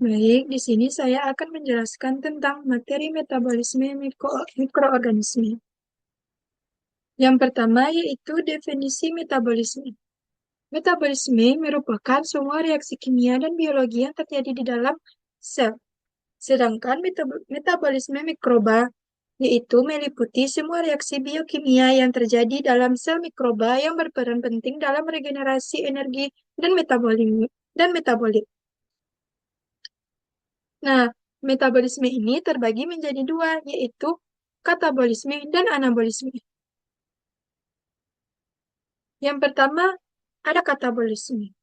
Baik, di sini saya akan menjelaskan tentang materi metabolisme mikroorganisme. Yang pertama yaitu definisi metabolisme. Metabolisme merupakan semua reaksi kimia dan biologi yang terjadi di dalam sel. Sedangkan metabolisme mikroba yaitu meliputi semua reaksi biokimia yang terjadi dalam sel mikroba yang berperan penting dalam regenerasi energi dan metabolit. Nah, metabolisme ini terbagi menjadi dua, yaitu katabolisme dan anabolisme. Yang pertama, ada katabolisme.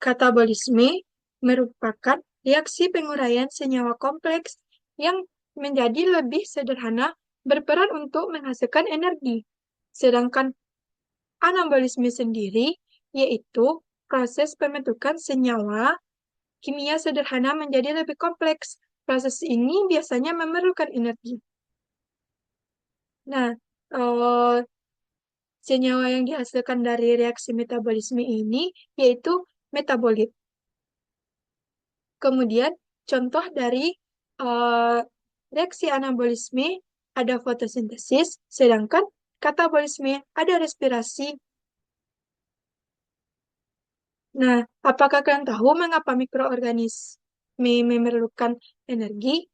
Katabolisme merupakan reaksi penguraian senyawa kompleks yang menjadi lebih sederhana berperan untuk menghasilkan energi. Sedangkan anabolisme sendiri yaitu proses pembentukan senyawa kimia sederhana menjadi lebih kompleks. Proses ini biasanya memerlukan energi. Nah, senyawa yang dihasilkan dari reaksi metabolisme ini yaitu metabolit. Kemudian, contoh dari reaksi anabolisme ada fotosintesis, sedangkan katabolisme ada respirasi. Nah, apakah kalian tahu mengapa mikroorganisme memerlukan energi?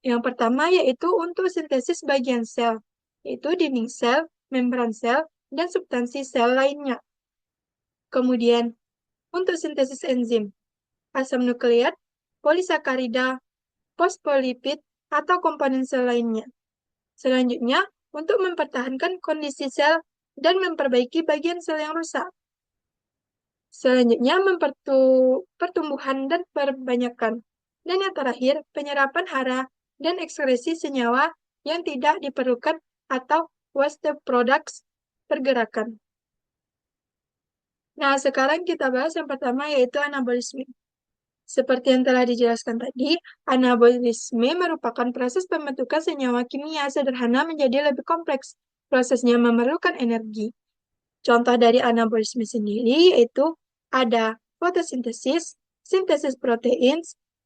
Yang pertama yaitu untuk sintesis bagian sel, yaitu dinding sel, membran sel, dan substansi sel lainnya. Kemudian, untuk sintesis enzim, asam nukleat, polisakarida, fosfolipid, atau komponen sel lainnya. Selanjutnya, untuk mempertahankan kondisi sel dan memperbaiki bagian sel yang rusak. Selanjutnya, pertumbuhan dan perbanyakan. Dan yang terakhir, penyerapan hara dan ekskresi senyawa yang tidak diperlukan atau waste products pergerakan. Nah, sekarang kita bahas yang pertama yaitu anabolisme. Seperti yang telah dijelaskan tadi, anabolisme merupakan proses pembentukan senyawa kimia sederhana menjadi lebih kompleks. Prosesnya memerlukan energi. Contoh dari anabolisme sendiri yaitu ada fotosintesis, sintesis protein,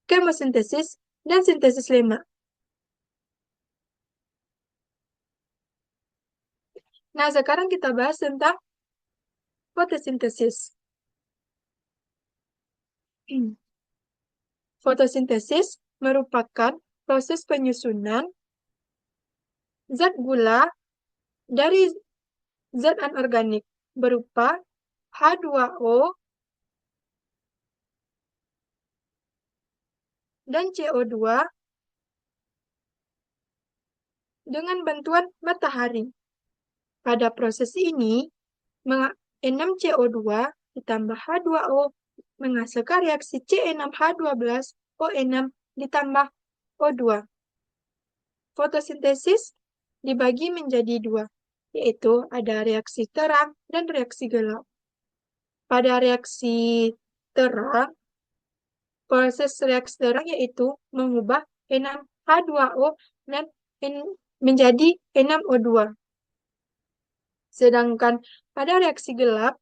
kemosintesis, dan sintesis lemak. Nah, sekarang kita bahas tentang fotosintesis. Fotosintesis merupakan proses penyusunan zat gula dari zat anorganik berupa H2O dan CO2 dengan bantuan matahari. Pada proses ini, 6CO2 ditambah H2O menghasilkan reaksi C6H12O6 ditambah O2. Fotosintesis dibagi menjadi dua, yaitu ada reaksi terang dan reaksi gelap. Pada reaksi terang, proses reaksi terang yaitu mengubah 6H2O dan menjadi 6O2. Sedangkan pada reaksi gelap,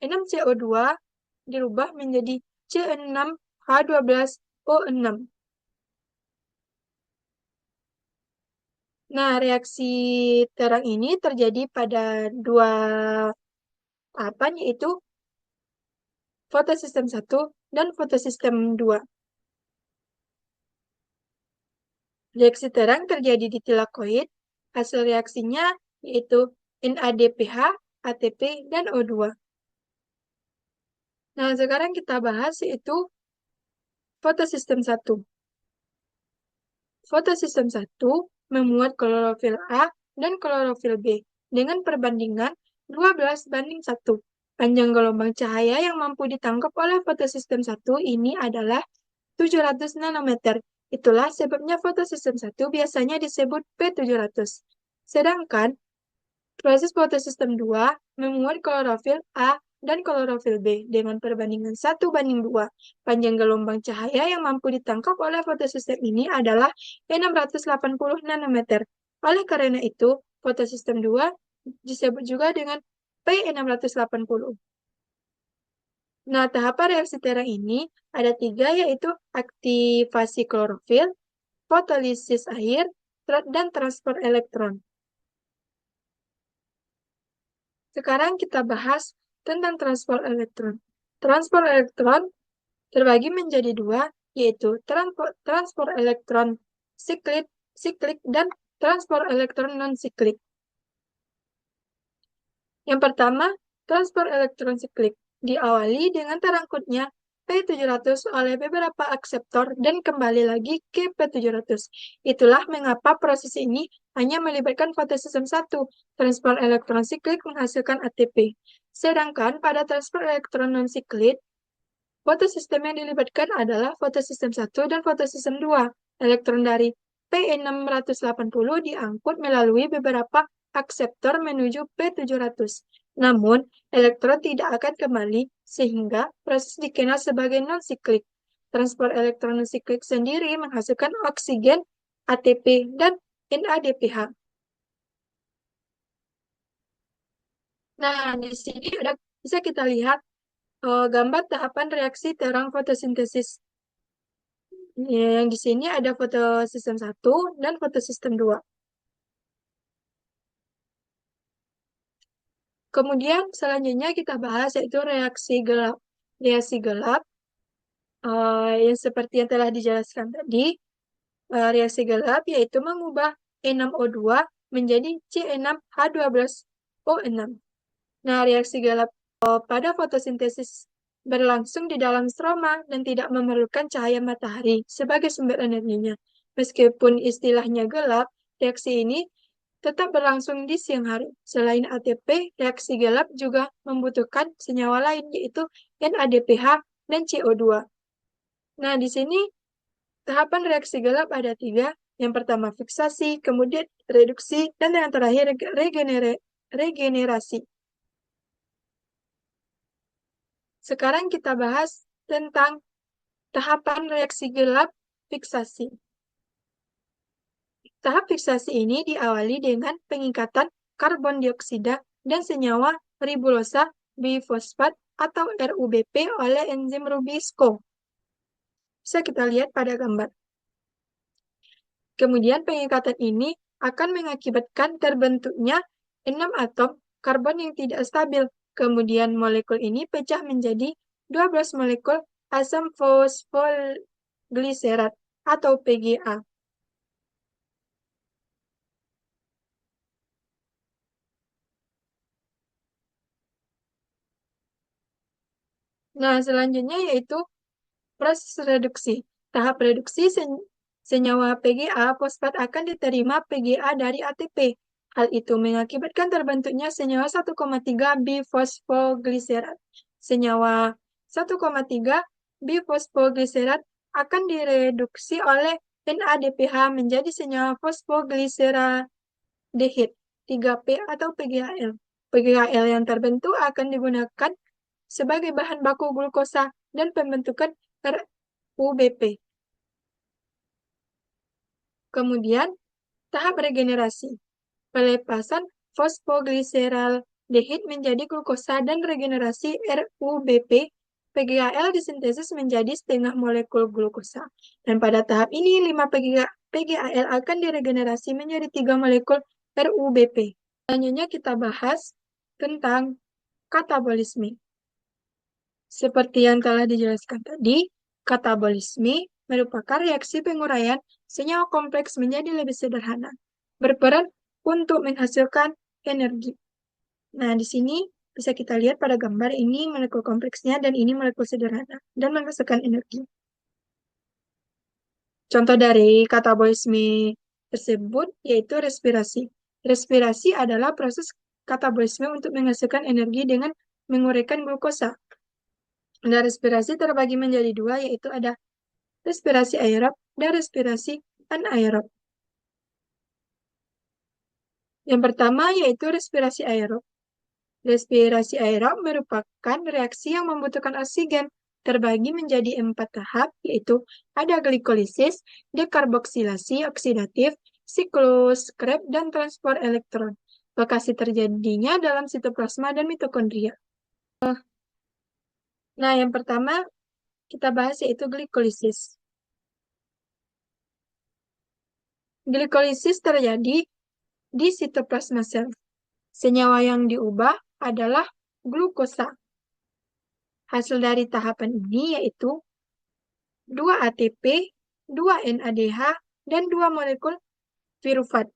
6CO2 dirubah menjadi C6H12O6. Nah, reaksi terang ini terjadi pada dua tahapan, yaitu fotosistem 1 dan fotosistem 2. Reaksi terang terjadi di tilakoid. Hasil reaksinya yaitu NADPH, ATP, dan O2. Nah, sekarang kita bahas yaitu fotosistem 1. Fotosistem 1 memuat klorofil A dan klorofil B dengan perbandingan 12:1. Panjang gelombang cahaya yang mampu ditangkap oleh fotosistem 1 ini adalah 700 nanometer. Itulah sebabnya fotosistem 1 biasanya disebut P700. Sedangkan proses fotosistem 2 memuat klorofil A dan klorofil B dengan perbandingan 1:2. Panjang gelombang cahaya yang mampu ditangkap oleh fotosistem ini adalah 680 nanometer. Oleh karena itu, fotosistem 2 disebut juga dengan P680. Nah, tahapan reaksi Terang ini ada 3, yaitu aktivasi klorofil, fotolisis air, dan transport elektron. Sekarang kita bahas tentang transport elektron. Transport elektron terbagi menjadi 2, yaitu transport elektron siklik dan transport elektron non-siklik. Yang pertama, transport elektron siklik diawali dengan terangkutnya P700 oleh beberapa akseptor dan kembali lagi ke P700. Itulah mengapa proses ini hanya melibatkan fotosistem 1. Transport elektron siklik menghasilkan ATP. Sedangkan pada transport elektron non-siklik, fotosistem yang dilibatkan adalah fotosistem 1 dan fotosistem 2. Elektron dari P680 diangkut melalui beberapa akseptor menuju P700. Namun, elektron tidak akan kembali, sehingga proses dikenal sebagai non-siklik. Transport elektron non-siklik sendiri menghasilkan oksigen, ATP, dan NADPH. Nah, di sini bisa kita lihat gambar tahapan reaksi terang fotosintesis. Yang di sini ada fotosistem 1 dan fotosistem 2. Kemudian selanjutnya kita bahas yaitu reaksi gelap. Reaksi gelap yang seperti yang telah dijelaskan tadi, reaksi gelap yaitu mengubah E6O2 menjadi C6H12O6. Nah, reaksi gelap pada fotosintesis berlangsung di dalam stroma dan tidak memerlukan cahaya matahari sebagai sumber energinya. Meskipun istilahnya gelap, reaksi ini tetap berlangsung di siang hari. Selain ATP, reaksi gelap juga membutuhkan senyawa lain, yaitu NADPH dan CO2. Nah, di sini tahapan reaksi gelap ada 3. Yang pertama fiksasi, kemudian reduksi, dan yang terakhir regenerasi. Sekarang kita bahas tentang tahapan reaksi gelap fiksasi. Tahap fiksasi ini diawali dengan pengikatan karbon dioksida dan senyawa ribulosa bifosfat atau RUBP oleh enzim Rubisco. Bisa kita lihat pada gambar. Kemudian pengikatan ini akan mengakibatkan terbentuknya 6 atom karbon yang tidak stabil. Kemudian molekul ini pecah menjadi 12 molekul asam fosfogliserat atau PGA. Nah, selanjutnya yaitu proses reduksi. Tahap reduksi senyawa PGA fosfat akan diterima PGA dari ATP. Hal itu mengakibatkan terbentuknya senyawa 1,3 bifosfogliserat. Senyawa 1,3 bifosfogliserat akan direduksi oleh NADPH menjadi senyawa fosfogliseraldehid 3P atau PGAL. PGAL yang terbentuk akan digunakan sebagai bahan baku glukosa dan pembentukan RUBP. Kemudian, tahap regenerasi. Pelepasan fosfogliseraldehid menjadi glukosa dan regenerasi RUBP, PGAL disintesis menjadi setengah molekul glukosa. Dan pada tahap ini, 5 PGAL akan diregenerasi menjadi 3 molekul RUBP. Selanjutnya kita bahas tentang katabolisme. Seperti yang telah dijelaskan tadi, katabolisme merupakan reaksi penguraian senyawa kompleks menjadi lebih sederhana, berperan untuk menghasilkan energi. Nah, di sini bisa kita lihat pada gambar ini molekul kompleksnya dan ini molekul sederhana dan menghasilkan energi. Contoh dari katabolisme tersebut yaitu respirasi. Respirasi adalah proses katabolisme untuk menghasilkan energi dengan menguraikan glukosa. Dan respirasi terbagi menjadi 2, yaitu ada respirasi aerob dan respirasi anaerob. Yang pertama yaitu respirasi aerob. Respirasi aerob merupakan reaksi yang membutuhkan oksigen, terbagi menjadi 4 tahap, yaitu ada glikolisis, dekarboksilasi oksidatif, siklus Krebs, dan transport elektron. Lokasi terjadinya dalam sitoplasma dan mitokondria. Nah, yang pertama kita bahas yaitu glikolisis. Glikolisis terjadi di sitoplasma sel. Senyawa yang diubah adalah glukosa. Hasil dari tahapan ini yaitu 2 ATP, 2 NADH, dan 2 molekul pirufat.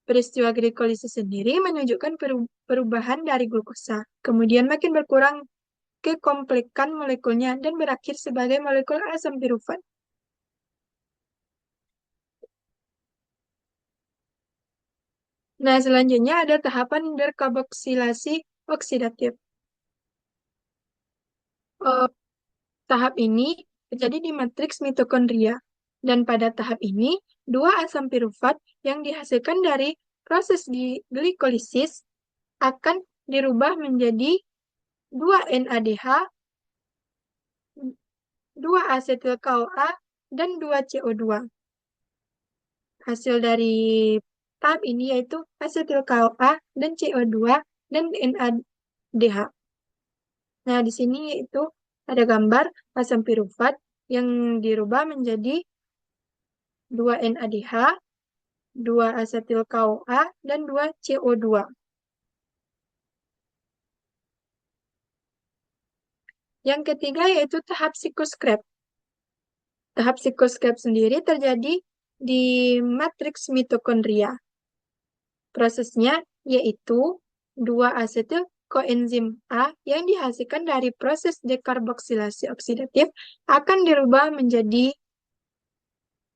Peristiwa glikolisis sendiri menunjukkan perubahan dari glukosa, kemudian makin berkurang kekomplekan molekulnya dan berakhir sebagai molekul asam pirufat. Nah, selanjutnya ada tahapan dekarboksilasi oksidatif. Eh, Tahap ini terjadi di matriks mitokondria. Dan pada tahap ini, dua asam pirufat yang dihasilkan dari proses di glikolisis akan dirubah menjadi 2 NADH, 2 asetil CoA, dan 2 CO2. Hasil dari tahap ini yaitu asetil CoA dan CO2 dan NADH. Nah, di sini itu ada gambar asam pirufat yang dirubah menjadi 2 NADH, 2 asetil CoA, dan 2 CO2. Yang ketiga yaitu tahap psikoskrep. Tahap psikoskrep sendiri terjadi di matriks mitokondria. Prosesnya yaitu 2 asetil koenzim A yang dihasilkan dari proses dekarboksilasi oksidatif akan dirubah menjadi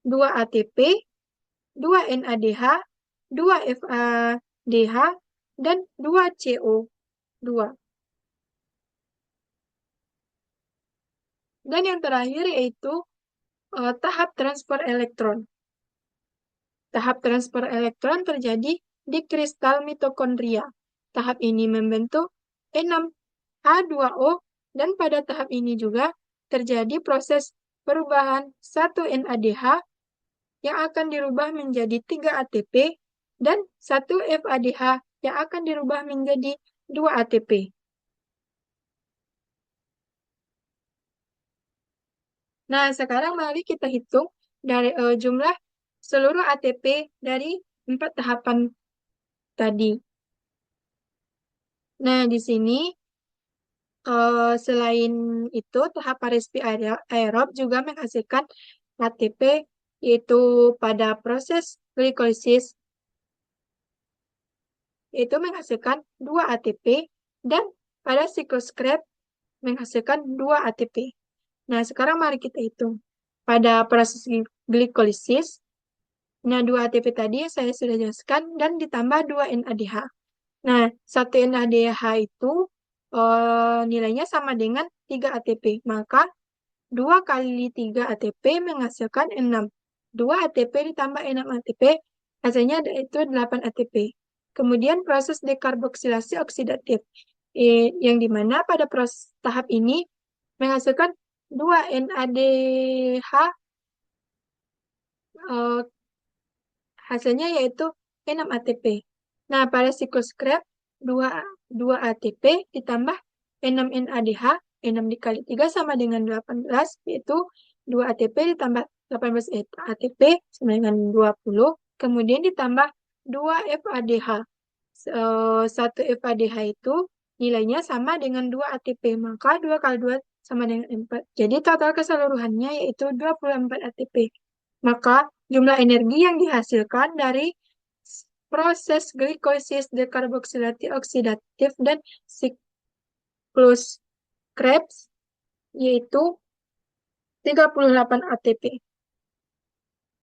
2 ATP, 2 NADH, 2 FADH, dan 2 CO2. Dan yang terakhir yaitu tahap transfer elektron. Tahap transfer elektron terjadi di kristal mitokondria. Tahap ini membentuk E6H2O dan pada tahap ini juga terjadi proses perubahan 1 NADH yang akan dirubah menjadi 3 ATP dan 1 FADH yang akan dirubah menjadi 2 ATP. Nah, sekarang mari kita hitung dari jumlah seluruh ATP dari 4 tahapan tadi. Nah, di sini selain itu tahap respi aerob juga menghasilkan ATP yaitu pada proses glikolisis yaitu menghasilkan 2 ATP dan pada sikloskrep menghasilkan 2 ATP. Nah, sekarang mari kita hitung. Pada proses glikolisis, nah 2 ATP tadi saya sudah jelaskan dan ditambah 2 NADH. Nah, 1 NADH itu nilainya sama dengan 3 ATP. Maka 2 kali 3 ATP menghasilkan 6. 2 ATP ditambah 6 ATP, hasilnya itu 8 ATP. Kemudian proses dekarboksilasi oksidatif, yang dimana pada proses tahap ini menghasilkan 2 NADH, eh, hasilnya yaitu 6 ATP. Nah, pada siklus Krebs, 2 ATP ditambah 6 NADH, 6 dikali 3 sama dengan 18, yaitu 2 ATP ditambah 18 ATP sama dengan 20, kemudian ditambah 2 FADH. 1 FADH itu nilainya sama dengan 2 ATP, maka 2 kali 2 sama dengan 4. Jadi total keseluruhannya yaitu 24 ATP. Maka jumlah energi yang dihasilkan dari proses glikolisis dekarboksilasi oksidatif dan siklus Krebs yaitu 38 ATP.